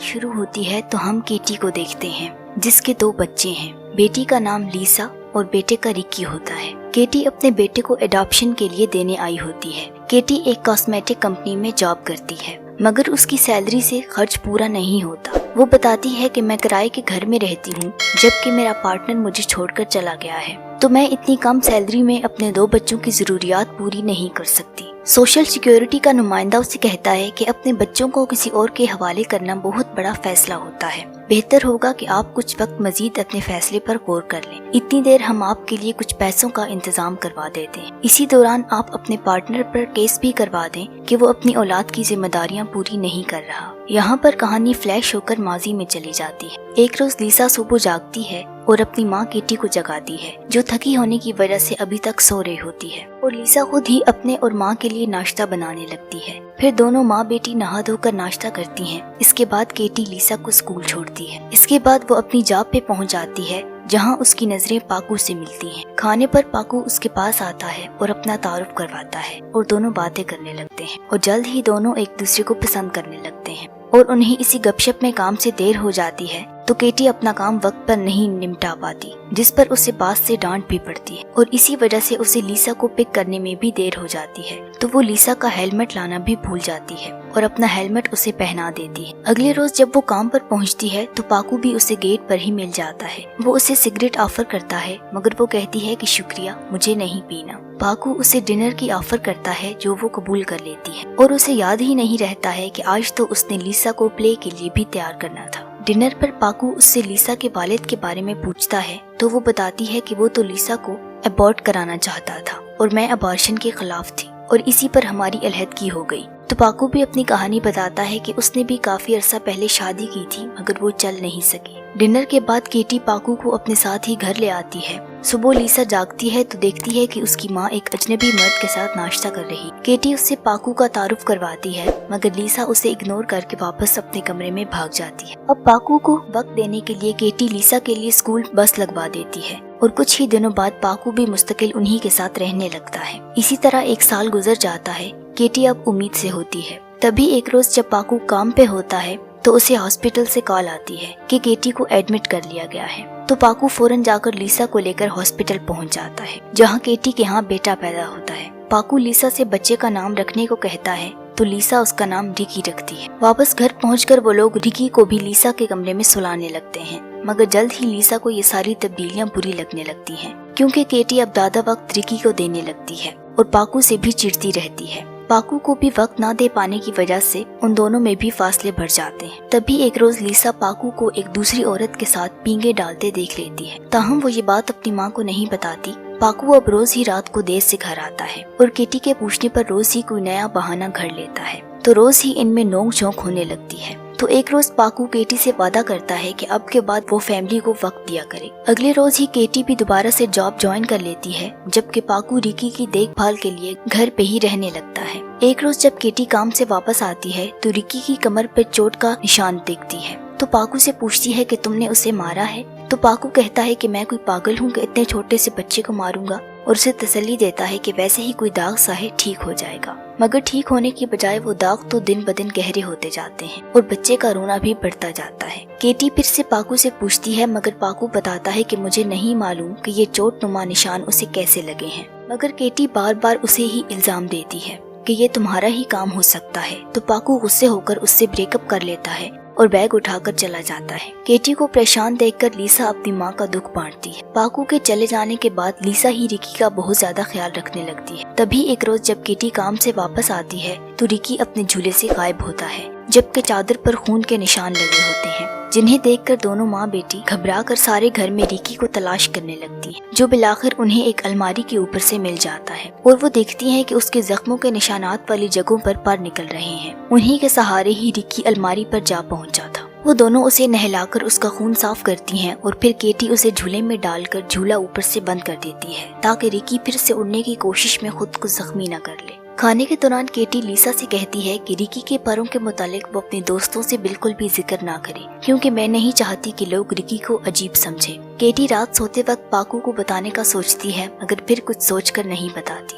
شروع ہوتی ہے تو ہم کیٹی کو دیکھتے ہیں جس کے 2 بچے ہیں۔ بیٹی کا نام لیسا اور بیٹے کا رکی ہوتا ہے۔ کیٹی اپنے بیٹے کو اڈاپشن کے لیے دینے آئی ہوتی ہے۔ کیٹی ایک کاسمیٹک کمپنی میں جاب کرتی ہے مگر اس کی سیلری سے خرچ پورا نہیں ہوتا۔ وہ بتاتی ہے کہ میں کرائے کے گھر میں رہتی ہوں جبکہ میرا پارٹنر مجھے چھوڑ کر چلا گیا ہے، تو میں اتنی کم سیلری میں اپنے 2 بچوں کی ضروریات پوری نہیں کر سکتی۔ سوشل سیکیورٹی کا نمائندہ اسے کہتا ہے کہ اپنے بچوں کو کسی اور کے حوالے کرنا بہت بڑا فیصلہ ہوتا ہے، بہتر ہوگا کہ آپ کچھ وقت مزید اپنے فیصلے پر غور کر لیں، اتنی دیر ہم آپ کے لیے کچھ پیسوں کا انتظام کروا دیتے ہیں، اسی دوران آپ اپنے پارٹنر پر کیس بھی کروا دیں کہ وہ اپنی اولاد کی ذمہ داریاں پوری نہیں کر رہا۔ یہاں پر کہانی فلیش ہو کر ماضی میں چلی جاتی ہے۔ ایک روز لیسا صبح جاگتی ہے اور اپنی ماں کیٹی کو جگاتی ہے جو تھکی ہونے کی وجہ سے ابھی تک سو رہی ہوتی ہے، اور لیسا خود ہی اپنے اور ماں کے لیے ناشتہ بنانے لگتی ہے۔ پھر دونوں ماں بیٹی نہا دھو کر ناشتہ کرتی ہیں۔ اس کے بعد کیٹی لیسا کو اسکول چھوڑتی ہے۔ اس کے بعد وہ اپنی جاب پہ پہنچ جاتی ہے جہاں اس کی نظریں پاکو سے ملتی ہیں۔ کھانے پر پاکو اس کے پاس آتا ہے اور اپنا تعارف کرواتا ہے اور دونوں باتیں کرنے لگتے ہیں، اور جلد ہی دونوں ایک دوسرے کو پسند کرنے لگتے ہیں، اور انہیں اسی گپ شپ میں کام سے دیر ہو جاتی ہے تو کیٹی اپنا کام وقت پر نہیں نمٹا پاتی جس پر اسے باس سے ڈانٹ بھی پڑتی ہے، اور اسی وجہ سے اسے لیسا کو پک کرنے میں بھی دیر ہو جاتی ہے، تو وہ لیسا کا ہیلمٹ لانا بھی بھول جاتی ہے اور اپنا ہیلمٹ اسے پہنا دیتی ہے۔ اگلے روز جب وہ کام پر پہنچتی ہے تو پاکو بھی اسے گیٹ پر ہی مل جاتا ہے۔ وہ اسے سگریٹ آفر کرتا ہے مگر وہ کہتی ہے کہ شکریہ، مجھے نہیں پینا۔ پاکو اسے ڈنر کی آفر کرتا ہے جو وہ قبول کر لیتی ہے، اور اسے یاد ہی نہیں رہتا ہے کہ آج تو اس نے لیسا کو پلے کے لیے بھی تیار کرنا تھا۔ ڈنر پر پاکو اس سے لیسا کے والد کے بارے میں پوچھتا ہے تو وہ بتاتی ہے کہ وہ تو لیسا کو ابورٹ کرانا چاہتا تھا اور میں ابارشن کے خلاف تھی، اور اسی پر ہماری علیحدگی ہو گئی۔ تو پاکو بھی اپنی کہانی بتاتا ہے کہ اس نے بھی کافی عرصہ پہلے شادی کی تھی مگر وہ چل نہیں سکی۔ ڈنر کے بعد کیٹی پاکو کو اپنے ساتھ ہی گھر لے آتی ہے۔ صبح لیسا جاگتی ہے تو دیکھتی ہے کہ اس کی ماں ایک اجنبی مرد کے ساتھ ناشتہ کر رہی۔ کیٹی اس سے پاکو کا تعارف کرواتی ہے مگر لیسا اسے اگنور کر کے واپس اپنے کمرے میں بھاگ جاتی ہے۔ اب پاکو کو وقت دینے کے لیے کیٹی لیسا کے لیے اسکول بس لگوا دیتی ہے، اور کچھ ہی دنوں بعد پاکو بھی مستقل انہی کے ساتھ رہنے لگتا ہے۔ اسی طرح 1 سال گزر جاتا ہے۔ کیٹی اب امید سے ہوتی ہے۔ تبھی ایک روز جب پاکو کام پہ ہوتا ہے تو اسے ہاسپٹل سے کال آتی ہے کہ کیٹی کو ایڈمٹ کر لیا گیا ہے، تو پاکو فوراً جا کر لیسا کو لے کر ہاسپٹل پہنچ جاتا ہے جہاں کیٹی کے ہاں بیٹا پیدا ہوتا ہے۔ پاکو لیسا سے بچے کا نام رکھنے کو کہتا ہے تو لیسا اس کا نام رکی رکھتی ہے۔ واپس گھر پہنچ کر وہ لوگ رکی کو بھی لیسا کے کمرے میں سلانے لگتے ہیں، مگر جلد ہی لیسا کو یہ ساری تبدیلیاں بری لگنے لگتی ہیں کیونکہ کیٹی اب زیادہ وقت رکی کو دینے لگتی ہے اور پاکو سے بھی چڑتی رہتی ہے۔ پاکو کو بھی وقت نہ دے پانے کی وجہ سے ان دونوں میں بھی فاصلے بڑھ جاتے ہیں۔ تبھی ایک روز لیسا پاکو کو ایک دوسری عورت کے ساتھ پینگے ڈالتے دیکھ لیتی ہے، تاہم وہ یہ بات اپنی ماں کو نہیں بتاتی۔ پاکو اب روز ہی رات کو دیر سے گھر آتا ہے اور کیٹی کے پوچھنے پر روز ہی کوئی نیا بہانہ گھڑ لیتا ہے، تو روز ہی ان میں نوک جھونک ہونے لگتی ہے۔ تو ایک روز پاکو کیٹی سے وعدہ کرتا ہے کہ اب کے بعد وہ فیملی کو وقت دیا کرے۔ اگلے روز ہی کیٹی بھی دوبارہ سے جاب جوائن کر لیتی ہے جبکہ پاکو رکی کی دیکھ بھال کے لیے گھر پہ ہی رہنے لگتا ہے۔ ایک روز جب کیٹی کام سے واپس آتی ہے تو رکی کی کمر پر چوٹ کا نشان دیکھتی ہے، تو پاکو سے پوچھتی ہے کہ تم نے اسے مارا ہے؟ تو پاکو کہتا ہے کہ میں کوئی پاگل ہوں کہ اتنے چھوٹے سے بچے کو ماروں گا، اور اسے تسلی دیتا ہے کہ ویسے ہی کوئی داغ سا ہے، ٹھیک ہو جائے گا۔ مگر ٹھیک ہونے کی بجائے وہ داغ تو دن بدن گہرے ہوتے جاتے ہیں اور بچے کا رونا بھی بڑھتا جاتا ہے۔ کیٹی پھر سے پاکو سے پوچھتی ہے مگر پاکو بتاتا ہے کہ مجھے نہیں معلوم کہ یہ چوٹ نما نشان اسے کیسے لگے ہیں، مگر کیٹی بار بار اسے ہی الزام دیتی ہے کہ یہ تمہارا ہی کام ہو سکتا ہے، تو پاکو غصے ہو کر اس سے بریک اپ کر لیتا ہے اور بیگ اٹھا کر چلا جاتا ہے۔ کیٹی کو پریشان دیکھ کر لیسا اپنی ماں کا دکھ بانٹتی ہے۔ پاکو کے چلے جانے کے بعد لیسا ہی رکی کا بہت زیادہ خیال رکھنے لگتی ہے۔ تبھی ایک روز جب کیٹی کام سے واپس آتی ہے تو رکی اپنے جھولے سے غائب ہوتا ہے جبکہ چادر پر خون کے نشان لگے ہوتے ہیں، جنہیں دیکھ کر دونوں ماں بیٹی گھبرا کر سارے گھر میں رکی کو تلاش کرنے لگتی ہیں، جو بالآخر انہیں ایک الماری کے اوپر سے مل جاتا ہے، اور وہ دیکھتی ہیں کہ اس کے زخموں کے نشانات والی جگہوں پر پر نکل رہے ہیں۔ انہی کے سہارے ہی رکی الماری پر جا پہنچا تھا۔ وہ دونوں اسے نہلا کر اس کا خون صاف کرتی ہیں اور پھر کیٹی اسے جھولے میں ڈال کر جھولا اوپر سے بند کر دیتی ہے تاکہ رکی پھر سے اڑنے کی کوشش میں خود کو زخمی نہ کر لے۔ کھانے کے دوران کیٹی لیسا سے کہتی ہے کہ رکی کے پروں کے متعلق وہ اپنے دوستوں سے بالکل بھی ذکر نہ کرے کیونکہ میں نہیں چاہتی کہ لوگ رکی کو عجیب سمجھے۔ کیٹی رات سوتے وقت پاکو کو بتانے کا سوچتی ہے مگر پھر کچھ سوچ کر نہیں بتاتی۔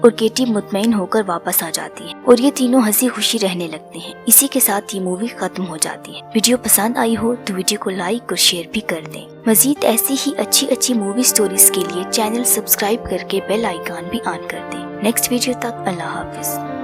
اور کیٹی مطمئن ہو کر واپس آ جاتی ہے اور یہ تینوں ہنسی خوشی رہنے لگتے ہیں۔ اسی کے ساتھ یہ مووی ختم ہو جاتی ہے۔ ویڈیو پسند آئی ہو تو ویڈیو کو لائک اور شیئر بھی کر دیں۔ مزید ایسی ہی اچھی مووی سٹوریز کے لیے چینل سبسکرائب کر کے بیل آئیکن بھی آن کر دیں۔ نیکسٹ ویڈیو تک اللہ حافظ۔